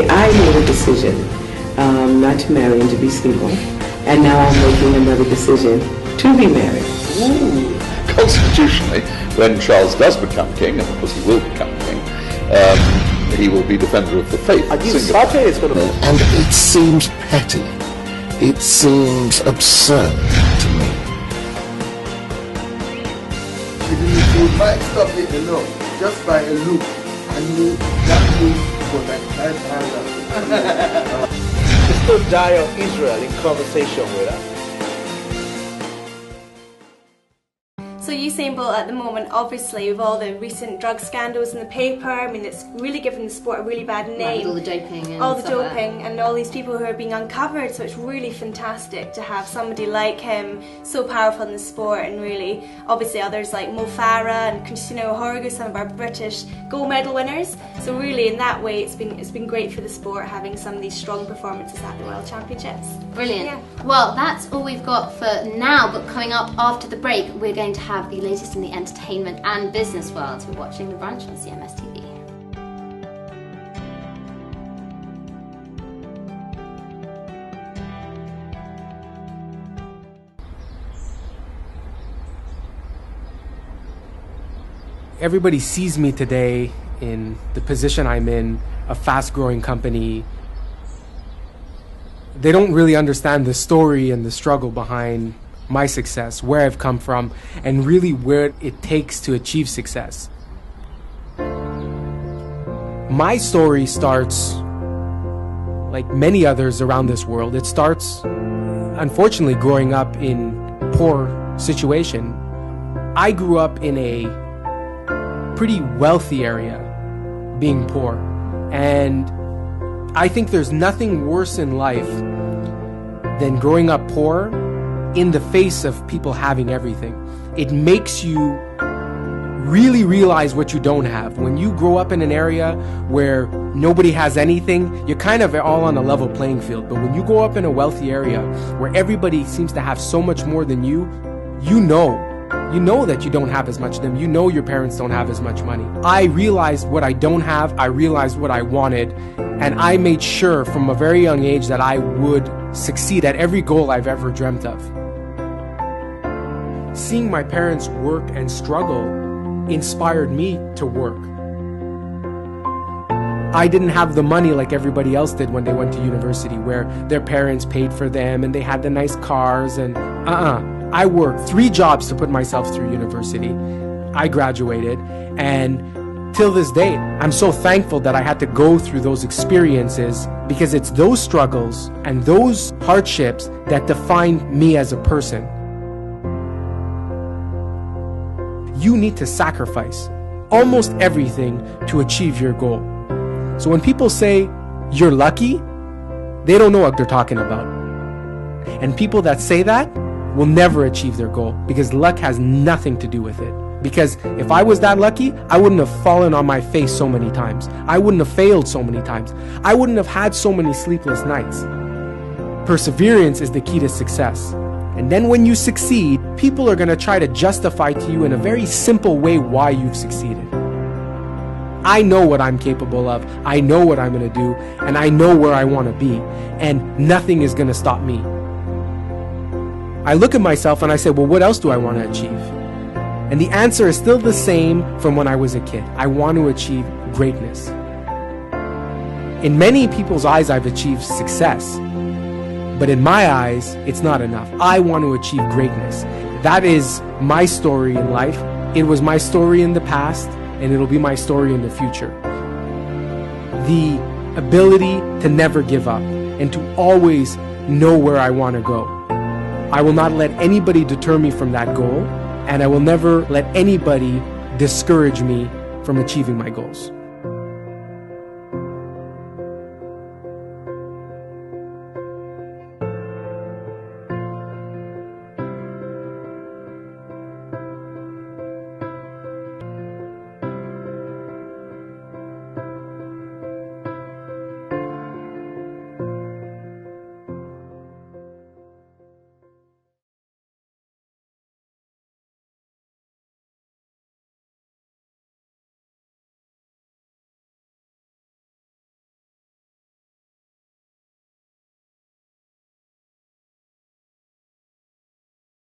I made a decision not to marry and to be single, and now I'm making another decision to be married. Ooh. Constitutionally, when Charles does become king, and of course he will become king, he will be defender of the faith. And it seems petty. It seems absurd to me. You might stop it enough just by a look, and you that look for like 5,000. You still die of Israel in conversation with her. So Usain Bolt at the moment, obviously with all the recent drug scandals in the paper, I mean it's really given the sport a really bad name. Right, all the doping and all the doping and all these people who are being uncovered, so it's really fantastic to have somebody like him so powerful in the sport, and really obviously others like Mo Farah and Christina O'Horrigo, some of our British gold medal winners. So really in that way it's been great for the sport having some of these strong performances at the World Championships. Brilliant. Yeah. Well, that's all we've got for now, but coming up after the break we're going to have the latest in the entertainment and business world. We're watching The Brunch on CMS TV. Everybody sees me today in the position I'm in, a fast-growing company. They don't really understand the story and the struggle behind my success, where I've come from, and really where it takes to achieve success. My story starts, like many others around this world, it starts, unfortunately, growing up in poor situation. I grew up in a pretty wealthy area, being poor, and I think there's nothing worse in life than growing up poor in the face of people having everything. It makes you really realize what you don't have. When you grow up in an area where nobody has anything, you're kind of all on a level playing field. But when you grow up in a wealthy area where everybody seems to have so much more than you, you know that you don't have as much as them. You know your parents don't have as much money. I realized what I don't have, I realized what I wanted, and I made sure from a very young age that I would succeed at every goal I've ever dreamt of. Seeing my parents work and struggle inspired me to work. I didn't have the money like everybody else did when they went to university, where their parents paid for them and they had the nice cars and I worked 3 jobs to put myself through university. I graduated, and till this day, I'm so thankful that I had to go through those experiences, because it's those struggles and those hardships that define me as a person. You need to sacrifice almost everything to achieve your goal. So when people say you're lucky, they don't know what they're talking about. And people that say that will never achieve their goal, because luck has nothing to do with it. Because if I was that lucky, I wouldn't have fallen on my face so many times. I wouldn't have failed so many times. I wouldn't have had so many sleepless nights. Perseverance is the key to success. And then when you succeed, people are going to try to justify to you in a very simple way why you've succeeded. I know what I'm capable of, I know what I'm going to do, and I know where I want to be, and nothing is going to stop me. I look at myself and I say, well, what else do I want to achieve? And the answer is still the same from when I was a kid. I want to achieve greatness. In many people's eyes, I've achieved success. But in my eyes, it's not enough. I want to achieve greatness. That is my story in life. It was my story in the past, and it'll be my story in the future. The ability to never give up and to always know where I want to go. I will not let anybody deter me from that goal, and I will never let anybody discourage me from achieving my goals.